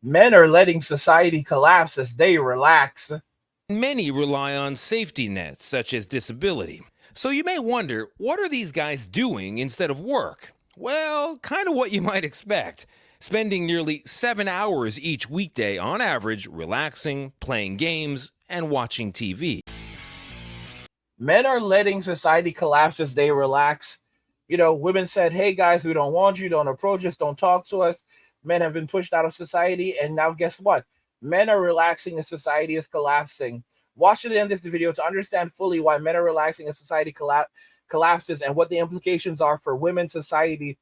Men are letting society collapse as they relax. Many rely on safety nets such as disability. So you may wonder, what are these guys doing instead of work? Well, kind of what you might expect. Spending nearly 7 hours each weekday on average relaxing, playing games, and watching TV. Men are letting society collapse as they relax. Women said, hey guys, we don't want you, don't approach us, don't talk to us. Men have been pushed out of society, and now guess what? Men are relaxing as society is collapsing. Watch to the end of this video to understand fully why men are relaxing as society collapses and what the implications are for women, society,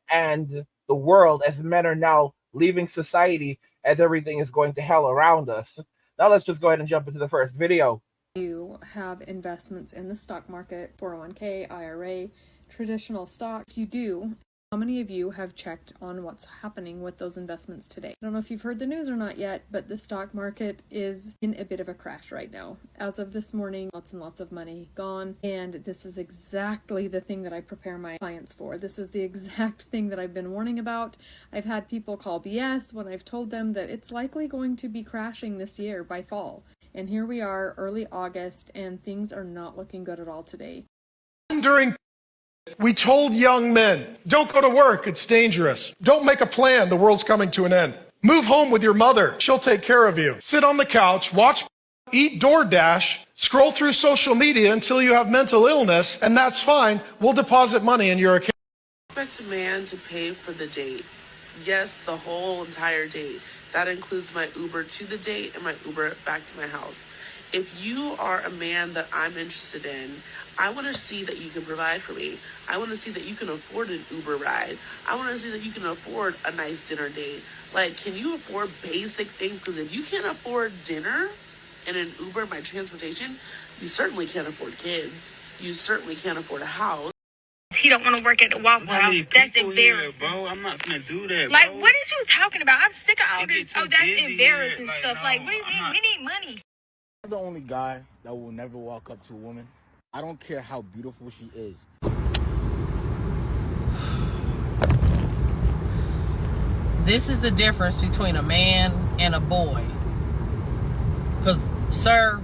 and the world as men are now leaving society as everything is going to hell around us. Now let's just go ahead and jump into the first video. You have investments in the stock market, 401k, IRA, traditional stock. If you do, how many of you have checked on what's happening with those investments today? I don't know if you've heard the news or not yet, but the stock market is in a bit of a crash right now. As of this morning, lots and lots of money gone, and this is exactly the thing that I prepare my clients for. This is the exact thing that I've been warning about. I've had people call BS when I've told them that it's likely going to be crashing this year by fall. And here we are, early August, and things are not looking good at all today. We told young men, don't go to work, it's dangerous. Don't make a plan, the world's coming to an end. Move home with your mother, she'll take care of you. Sit on the couch, watch, eat DoorDash, scroll through social media until you have mental illness, and that's fine, we'll deposit money in your account. Expect a man to pay for the date. Yes, the whole entire date. That includes my Uber to the date and my Uber back to my house. If you are a man that I'm interested in, I want to see that you can provide for me. I want to see that you can afford an Uber ride. I want to see that you can afford a nice dinner date. Like, can you afford basic things? Because if you can't afford dinner and an Uber, my transportation, you certainly can't afford kids. You certainly can't afford a house. He don't want to work at the Waffle House. That's embarrassing. Bro, I'm not gonna do that, like, bro. what is you talking about? I'm sick of all It this. get too Oh, that's busy embarrassing here. stuff. No, like, what do you I'm mean? not. We need money. I'm the only guy that will never walk up to a woman. I don't care how beautiful she is. This is the difference between a man and a boy. Because, sir,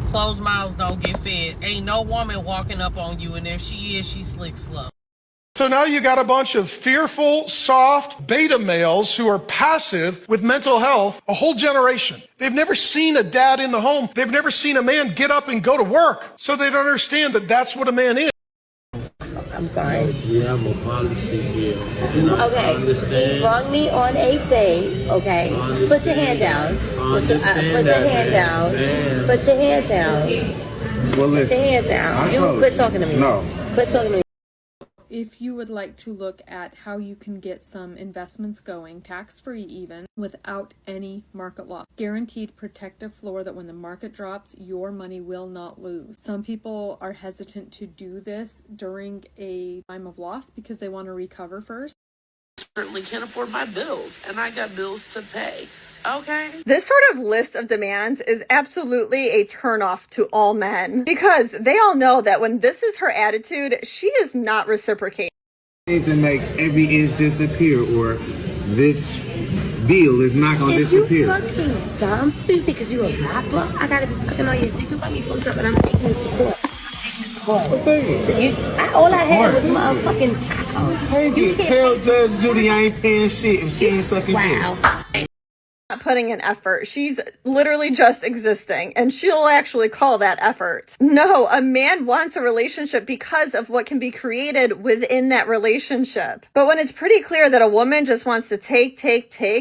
closed mouths don't get fed. Ain't no woman walking up on you, and if she is, she's slick slow. So now you got a bunch of fearful, soft beta males who are passive with mental health, a whole generation. They've never seen a dad in the home. They've never seen a man get up and go to work. So they don't understand that that's what a man is. I'm sorry. We have a policy here. Okay, you wronged me on a date, okay? Put your hand down. Put your hand down. Put your hand down. Well, Put your hand down. You quit talking to me. No. Quit talking to me. If you would like to look at how you can get some investments going, tax-free even, without any market loss. Guaranteed protective floor that when the market drops, your money will not lose. Some people are hesitant to do this during a time of loss because they want to recover first. Certainly can't afford my bills, and I got bills to pay. Okay. This sort of list of demands is absolutely a turnoff to all men because they all know that when this is her attitude, she is not reciprocating. Need to make every inch disappear, or this bill is not gonna disappear. You fucking dumb because you a rapper. I gotta be sucking on your dick. You got me fucked up, and I'm taking this to court. Well, take it. So all I had was motherfucking taco. Take it. Tell Judge Judy I ain't paying shit if she ain't sucking dick. Wow. Not putting in effort. She's literally just existing, and she'll actually call that effort. No, a man wants a relationship because of what can be created within that relationship. But when it's pretty clear that a woman just wants to take,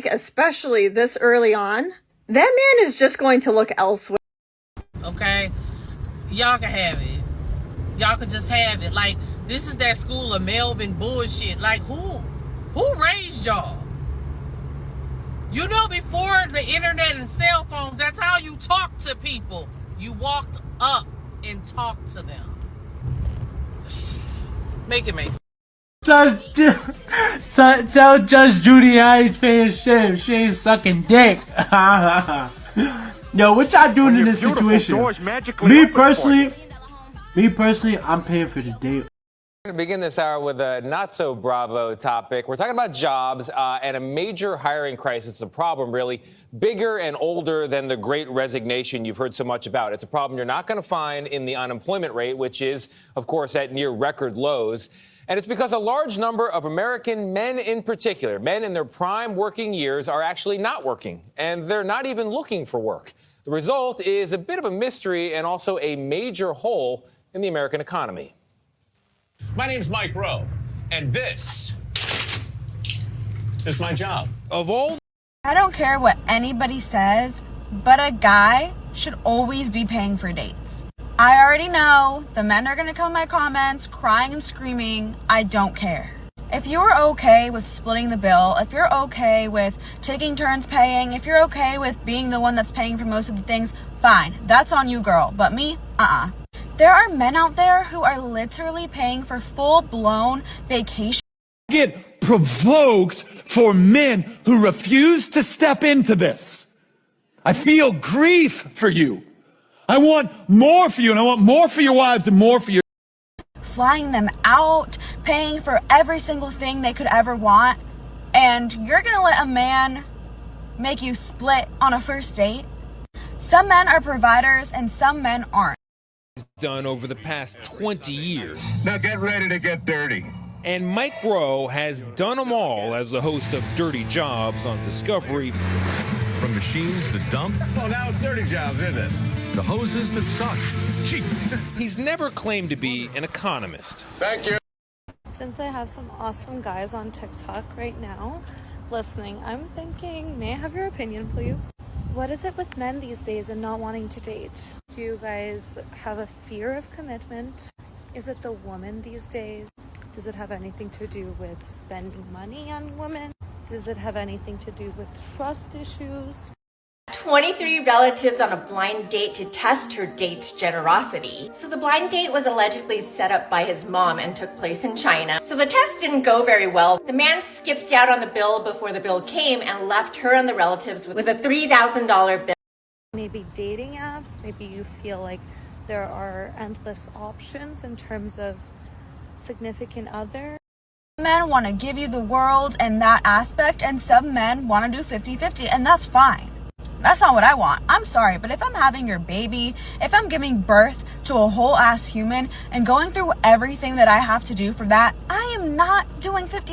especially this early on, that man is just going to look elsewhere. Okay? Y'all can have it. Y'all can just have it. Like, this is that school of Melvin bullshit. Like, who raised y'all? You know, before the internet and cell phones, that's how you talk to people. You walked up and talked to them. Make it make sense. Tell Judge Judy I ain't paying shit. She ain't sucking dick. Yo, what y'all doing in this situation? Me personally, I'm paying for the date. To begin this hour with a not-so-bravo topic. We're talking about jobs and a major hiring crisis. It's a problem, really, bigger and older than the Great Resignation you've heard so much about. It's a problem you're not going to find in the unemployment rate, which is, of course, at near record lows. And it's because a large number of American men in particular, men in their prime working years, are actually not working, and they're not even looking for work. The result is a bit of a mystery and also a major hole in the American economy. My name's Mike Rowe, and this is my job. Of all... I don't care what anybody says, but a guy should always be paying for dates. I already know the men are going to come in my comments crying and screaming. I don't care. If you're okay with splitting the bill, if you're okay with taking turns paying, if you're okay with being the one that's paying for most of the things, fine. That's on you, girl. But me, There are men out there who are literally paying for full-blown vacation. Get provoked for men who refuse to step into this. I feel grief for you. I want more for you, and I want more for your wives and more for your... Flying them out, paying for every single thing they could ever want, and you're gonna let a man make you split on a first date? Some men are providers and some men aren't. Done over the past 20 years. Now get ready to get dirty. And Mike Rowe has done them all as the host of Dirty Jobs on Discovery. From machines that dump. Well, now it's Dirty Jobs, isn't it? The hoses that suck. Gee. He's never claimed to be an economist. Thank you. Since I have some awesome guys on TikTok right now listening, I'm thinking, may I have your opinion, please? What is it with men these days and not wanting to date? Do you guys have a fear of commitment? Is it the woman these days? Does it have anything to do with spending money on women? Does it have anything to do with trust issues? 23 relatives on a blind date to test her date's generosity. So the blind date was allegedly set up by his mom and took place in China. So the test didn't go very well. The man skipped out on the bill before the bill came and left her and the relatives with a $3,000 bill. Maybe dating apps, maybe you feel like there are endless options in terms of significant other. Men want to give you the world in that aspect, and some men want to do 50-50, and that's fine. That's not what I want. I'm sorry, but if I'm having your baby, if I'm giving birth to a whole ass human and going through everything that I have to do for that, I am not doing 50.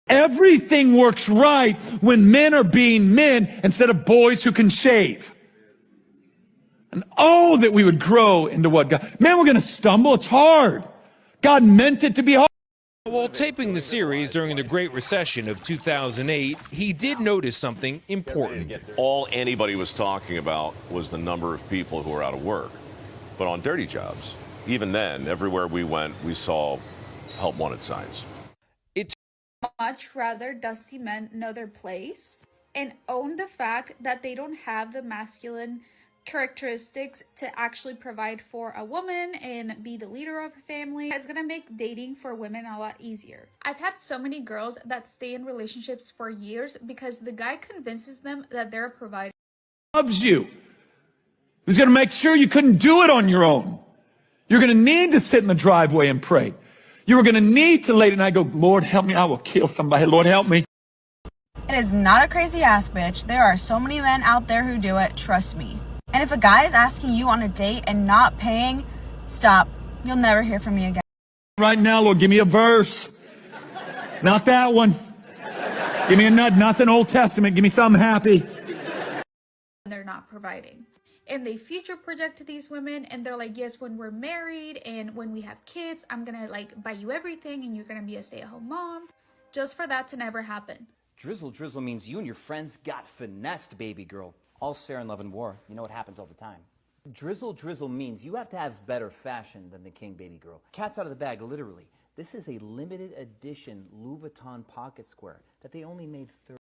Everything works right when men are being men instead of boys who can shave. And oh, that we would grow into what God... Man, we're going to stumble. It's hard. God meant it to be hard. While taping the series during the Great Recession of 2008, he did notice something important. All anybody was talking about was the number of people who were out of work. But on Dirty Jobs, even then, everywhere we went, we saw help wanted signs. Much rather dusty men know their place and own the fact that they don't have the masculine characteristics to actually provide for a woman and be the leader of a family. It's gonna make dating for women a lot easier. I've had so many girls that stay in relationships for years because the guy convinces them that they're a provider. Loves you. He's going to make sure you couldn't do it on your own. You're going to need to sit in the driveway and pray. You were going to need to late at night go, Lord, help me. I will kill somebody. Lord, help me. It is not a crazy ass bitch. There are so many men out there who do it. Trust me. And if a guy is asking you on a date and not paying, stop. You'll never hear from me again. Right now, Lord, give me a verse. Not that one. Give me a nut, nothing Old Testament. Give me something happy. They're not providing. And they future project to these women and they're like, yes, when we're married and when we have kids, I'm gonna like buy you everything and you're gonna be a stay-at-home mom. Just for that to never happen. Drizzle means you and your friends got finessed, baby girl. All's fair in love and war. You know what happens all the time. Drizzle means you have to have better fashion than the king, baby girl. Cat's out of the bag, literally. This is a limited edition Louis Vuitton pocket square that they only made 30.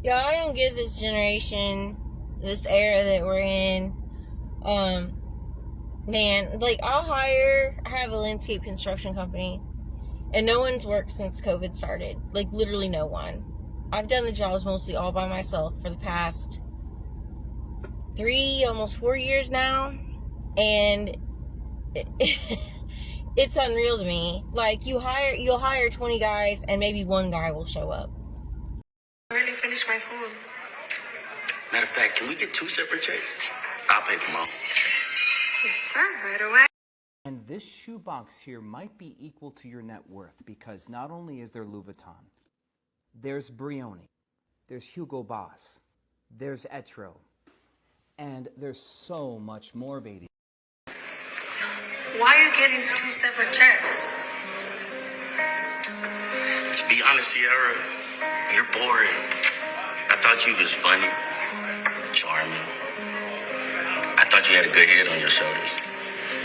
Y'all, I don't get this generation, this era that we're in. Man, like I have a landscape construction company and no one's worked since COVID started. Like literally no one. I've done the jobs mostly all by myself for the past 3, almost 4 years now. And It's unreal to me. Like, you'll hire 20 guys and maybe one guy will show up. I really finished my food. Matter of fact, can we get 2 separate checks? I'll pay for mine. Yes, sir, right away. And this shoebox here might be equal to your net worth because not only is there Louis Vuitton, there's Brioni, there's Hugo Boss, there's Etro, and there's so much more, baby. Why are you getting 2 separate checks? To be honest, Sierra, you're boring. I thought you was funny, charming. I thought you had a good head on your shoulders.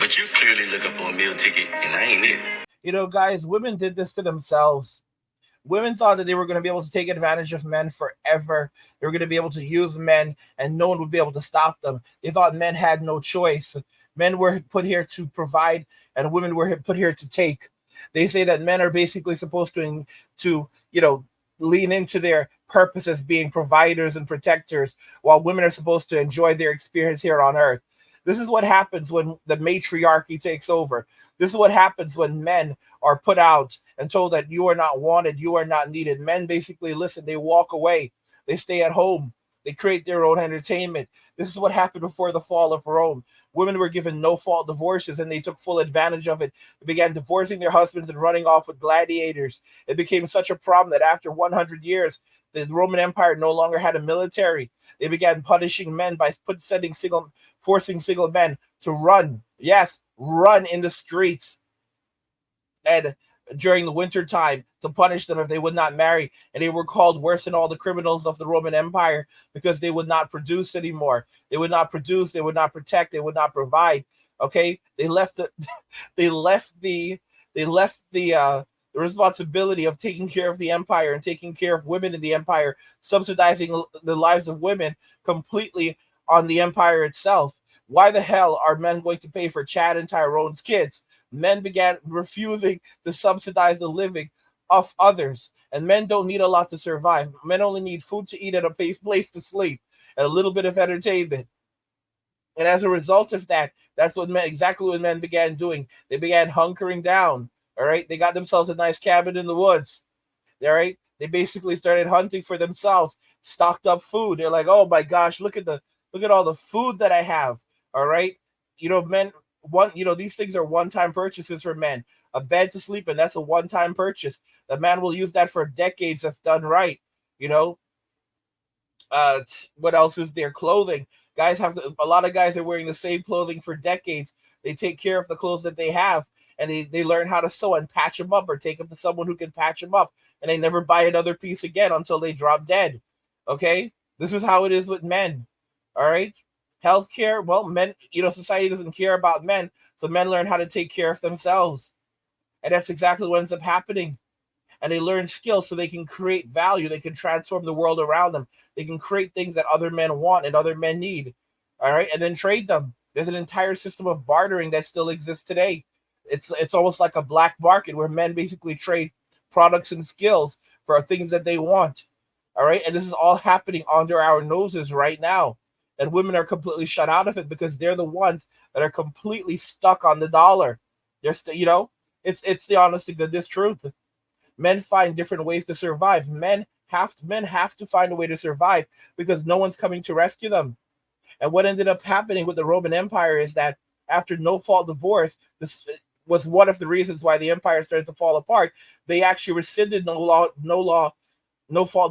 But you're clearly looking for a meal ticket, and I ain't it. You know, guys, women did this to themselves. Women thought that they were going to be able to take advantage of men forever. They were going to be able to use men, and no one would be able to stop them. They thought men had no choice. Men were put here to provide, and women were put here to take. They say that men are basically supposed to lean into their purpose as being providers and protectors, while women are supposed to enjoy their experience here on earth. This is what happens when the matriarchy takes over. This is what happens when men are put out and told that you are not wanted, you are not needed. Men basically listen, they walk away, they stay at home, they create their own entertainment. This is what happened before the fall of Rome. Women were given no-fault divorces, and they took full advantage of it. They began divorcing their husbands and running off with gladiators. It became such a problem that after 100 years, the Roman Empire no longer had a military. They began punishing men by forcing single men to run. Yes, run in the streets. And during the winter time to punish them if they would not marry. And they were called worse than all the criminals of the Roman Empire because they would not produce anymore. They would not produce, they would not protect, they would not provide. Okay? They left the responsibility of taking care of the empire and taking care of women in the empire, subsidizing the lives of women completely on the empire itself. Why the hell are men going to pay for Chad and Tyrone's kids? Men began refusing to subsidize the living of others. And men don't need a lot to survive. Men only need food to eat and a place to sleep and a little bit of entertainment. And as a result of that, that's exactly what men began doing. They began hunkering down. All right. They got themselves a nice cabin in the woods. All right. They basically started hunting for themselves, stocked up food. They're like, oh my gosh, look at all the food that I have. All right. These things are one-time purchases for men. A bed to sleep in, that's a one-time purchase. The man will use that for decades if done right. What else is there? Clothing. A lot of guys are wearing the same clothing for decades. They take care of the clothes that they have, and they learn how to sew and patch them up or take them to someone who can patch them up, and they never buy another piece again until they drop dead. Okay? This is how it is with men. All right? Healthcare, well, men, society doesn't care about men, so men learn how to take care of themselves. And that's exactly what ends up happening. And they learn skills so they can create value. They can transform the world around them. They can create things that other men want and other men need. All right, and then trade them. There's an entire system of bartering that still exists today. It's almost like a black market where men basically trade products and skills for things that they want. All right, and this is all happening under our noses right now. And women are completely shut out of it because they're the ones that are completely stuck on the dollar. It's the honest to goodness truth. Men find different ways to survive. Men have to find a way to survive because no one's coming to rescue them. And what ended up happening with the Roman Empire is that after no-fault divorce, this was one of the reasons why the empire started to fall apart. They actually rescinded no-fault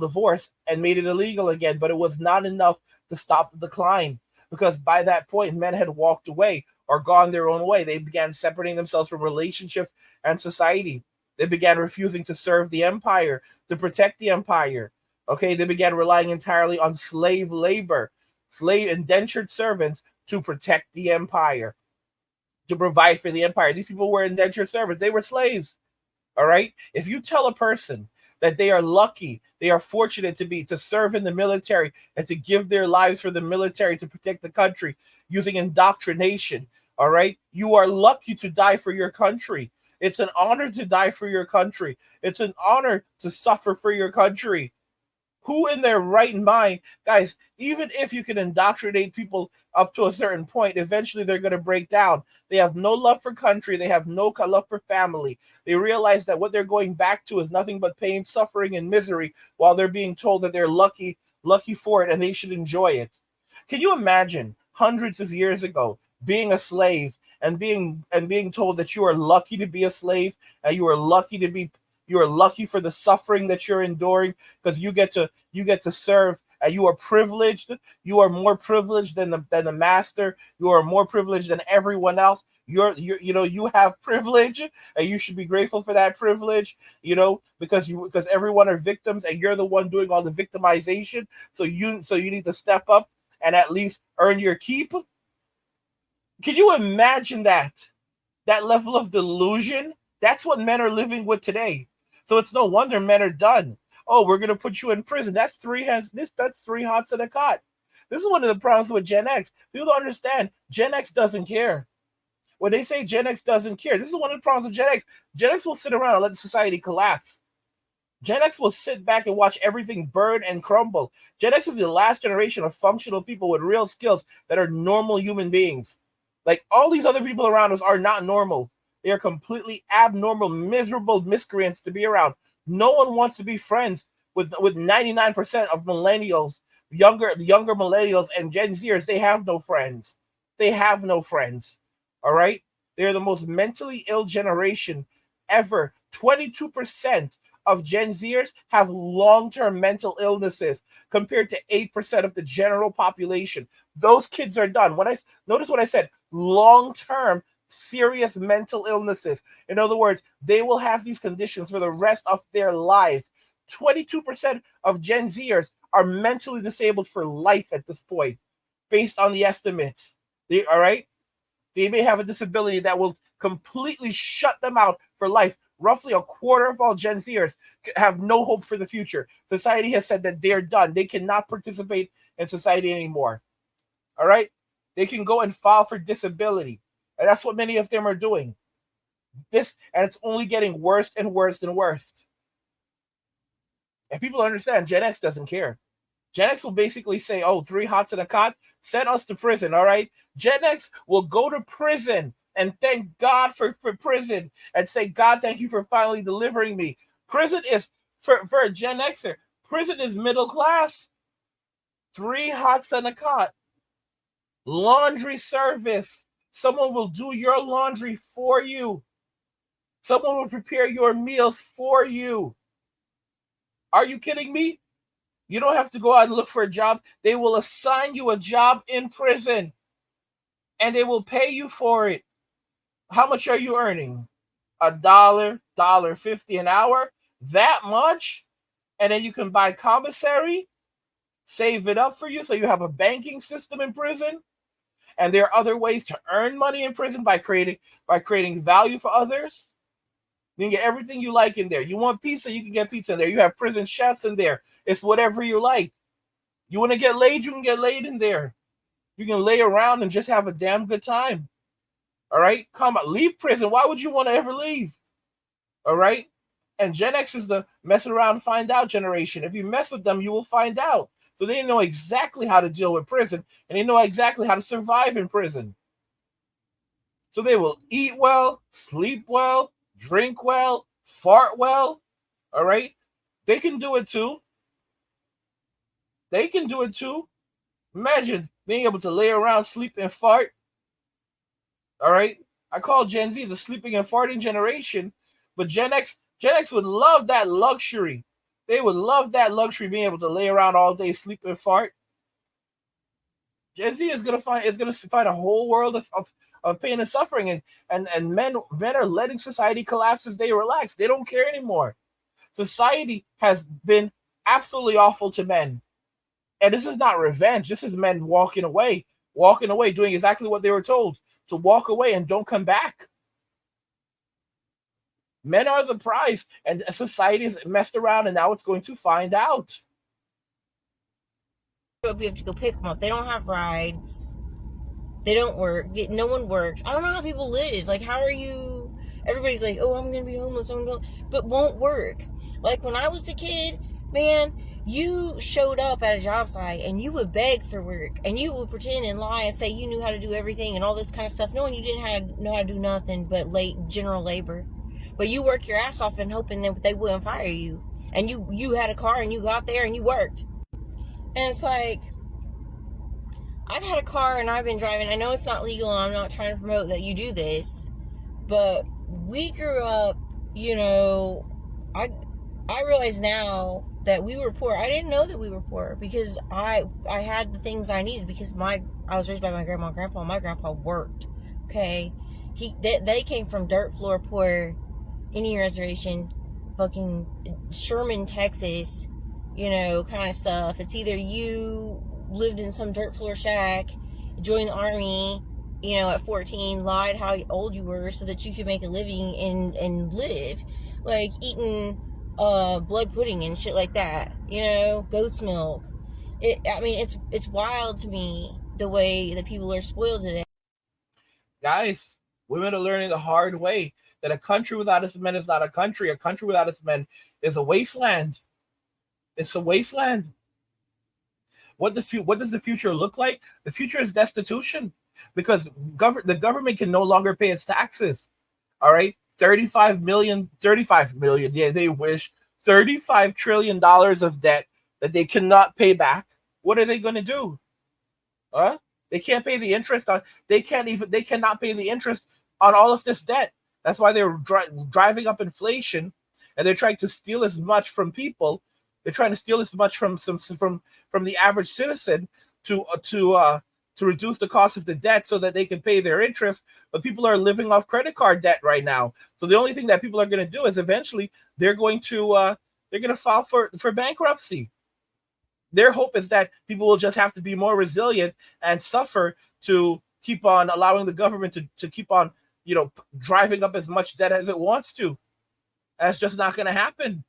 divorce and made it illegal again, but it was not enough to stop the decline because by that point, men had walked away or gone their own way. They began separating themselves from relationships and society. They began refusing to serve the empire, to protect the empire. Okay, they began relying entirely on slave labor, indentured servants to protect the empire, to provide for the empire. These people were indentured servants. They were slaves. All right? If you tell a person that they are lucky, they are fortunate to serve in the military and to give their lives for the military to protect the country using indoctrination, all right? You are lucky to die for your country. It's an honor to die for your country. It's an honor to suffer for your country. Who in their right mind, guys, even if you can indoctrinate people up to a certain point, eventually they're going to break down. They have no love for country. They have no love for family. They realize that what they're going back to is nothing but pain, suffering, and misery, while they're being told that they're lucky for it and they should enjoy it. Can you imagine hundreds of years ago being a slave and being told that you are lucky to be a slave, and you are lucky for the suffering that you're enduring because you get to serve, and you are privileged. You are more privileged than the master. You are more privileged than everyone else. You have privilege, and you should be grateful for that privilege. Because everyone are victims, and you're the one doing all the victimization. So you need to step up and at least earn your keep. Can you imagine that level of delusion? That's what men are living with today. So it's no wonder men are done. Oh, we're gonna put you in prison. That's three hots in a cot. This is one of the problems with Gen X. People don't understand. Gen X doesn't care. When they say Gen X doesn't care, this is one of the problems with Gen X. Gen X will sit around and let society collapse. Gen X will sit back and watch everything burn and crumble. Gen X is the last generation of functional people with real skills that are normal human beings. Like, all these other people around us are not normal. They are completely abnormal, miserable miscreants to be around. No one wants to be friends with 99% of millennials, younger millennials and Gen Zers. They have no friends. They have no friends. All right? They're the most mentally ill generation ever. 22% of Gen Zers have long-term mental illnesses compared to 8% of the general population. Those kids are done. Notice what I said, long-term serious mental illnesses. In other words, they will have these conditions for the rest of their lives. 22% of Gen Zers are mentally disabled for life at this point, based on the estimates. All right? They may have a disability that will completely shut them out for life. Roughly a quarter of all Gen Zers have no hope for the future. Society has said that they're done. They cannot participate in society anymore. All right? They can go and file for disability. And that's what many of them are doing. And it's only getting worse and worse and worse. And people understand Gen X doesn't care. Gen X will basically say, oh, 3 hots in a cot, send us to prison, all right? Gen X will go to prison and thank God for prison and say, God, thank you for finally delivering me. Prison is, for a Gen Xer, prison is middle class. 3 hots in a cot. Laundry service. Someone will do your laundry for you. Someone will prepare your meals for you. Are you kidding me? You don't have to go out and look for a job. They will assign you a job in prison, and they will pay you for it. How much are you earning? $1, $1.50 an hour? That much? And then you can buy commissary, save it up for you so you have a banking system in prison. And there are other ways to earn money in prison by creating value for others. You can get everything you like in there. You want pizza, you can get pizza in there. You have prison chefs in there. It's whatever you like. You want to get laid, you can get laid in there. You can lay around and just have a damn good time. All right? Come on, leave prison. Why would you want to ever leave? All right? And Gen X is the mess around, find out generation. If you mess with them, you will find out. So they know exactly how to deal with prison, and they know exactly how to survive in prison. So they will eat well, sleep well, drink well, fart well. All right? They can do it too. They can do it too. Imagine being able to lay around, sleep, and fart. All right? I call Gen Z the sleeping and farting generation, but Gen X would love that luxury. They would love that luxury, being able to lay around all day, sleep, and fart. Gen Z is gonna find a whole world of pain and suffering, and men are letting society collapse as they relax. They don't care anymore. Society has been absolutely awful to men. And this is not revenge. This is men walking away, doing exactly what they were told, to walk away and don't come back. Men are the prize, and society is messed around, and now it's going to find out. We have to go pick them up. They don't have rides. They don't work. No one works. I don't know how people live. Like, how are you? Everybody's like, oh, I'm going to be homeless. But won't work. Like, when I was a kid, man, you showed up at a job site and you would beg for work and you would pretend and lie and say you knew how to do everything and all this kind of stuff, knowing you didn't know how to do nothing but general labor. But you work your ass off and hoping that they wouldn't fire you. And you had a car and you got there and you worked. And it's like, I've had a car and I've been driving. I know it's not legal and I'm not trying to promote that you do this, but we grew up, you know, I realize now that we were poor. I didn't know that we were poor because I had the things I needed because I was raised by my grandma and grandpa. My grandpa worked. Okay, they came from dirt floor poor, Indian reservation, fucking Sherman, Texas, you know, kind of stuff. It's either you lived in some dirt floor shack, joined the army, you know, at 14, lied how old you were so that you could make a living and live, like eating blood pudding and shit like that, you know, goat's milk. I mean, it's wild to me the way that people are spoiled today. Guys, women are learning the hard way that a country without its men is not a country. A country without its men is a wasteland. It's a wasteland. What does the future look like? The future is destitution because the government can no longer pay its taxes. All right, 35 million. Yeah, they wish. $35 trillion of debt that they cannot pay back. What are they going to do? They can't pay the interest on. They cannot pay the interest on all of this debt. That's why they're driving up inflation, and they're trying to steal as much from people. They're trying to steal as much from the average citizen to reduce the cost of the debt so that they can pay their interest. But people are living off credit card debt right now. So the only thing that people are going to do is eventually they're going to file for bankruptcy. Their hope is that people will just have to be more resilient and suffer to keep on allowing the government to keep on, you know, driving up as much debt as it wants to. That's just not going to happen.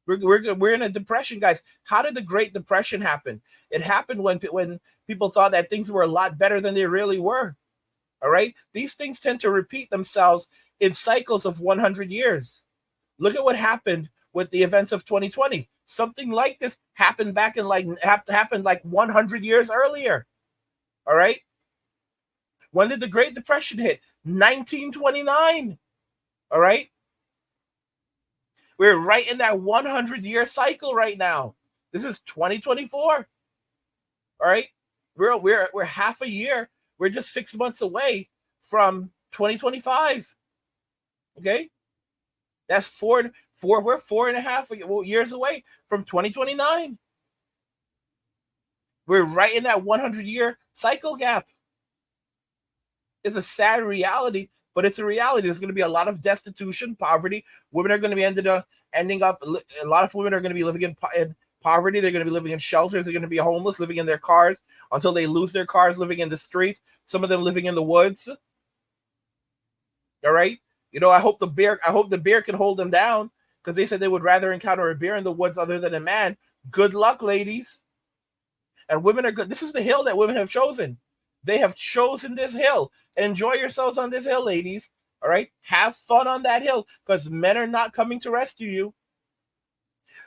We're in a depression, guys. How did the Great Depression happen? It happened when people thought that things were a lot better than they really were. All right? These things tend to repeat themselves in cycles of 100 years. Look at what happened with the events of 2020. Something like this happened happened like 100 years earlier. All right? When did the Great Depression hit? 1929. All right? We're right in that 100-year cycle right now. This is 2024. All right? We're half a year. We're just 6 months away from 2025. Okay? That's we're 4.5 years away from 2029. We're right in that 100-year cycle gap. It's a sad reality, but it's a reality. There's going to be a lot of destitution, poverty. Women are going to be ending up. A lot of women are going to be living in poverty. They're going to be living in shelters. They're going to be homeless, living in their cars until they lose their cars, living in the streets. Some of them living in the woods. All right. You know, I hope the bear can hold them down because they said they would rather encounter a bear in the woods other than a man. Good luck, ladies. And women are good. This is the hill that women have chosen. They have chosen this hill. Enjoy yourselves on this hill, ladies. All right? Have fun on that hill because men are not coming to rescue you.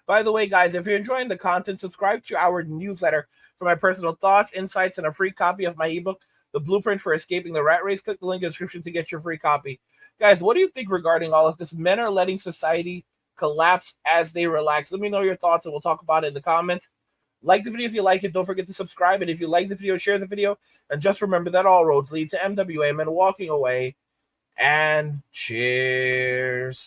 By the way, guys, if you're enjoying the content, subscribe to our newsletter for my personal thoughts, insights, and a free copy of my ebook, The Blueprint for Escaping the Rat Race. Click the link in the description to get your free copy. Guys, what do you think regarding all of this? Men are letting society collapse as they relax. Let me know your thoughts, and we'll talk about it in the comments. Like the video if you like it. Don't forget to subscribe. And if you like the video, share the video. And just remember that all roads lead to MWA, Men Walking Away. And cheers.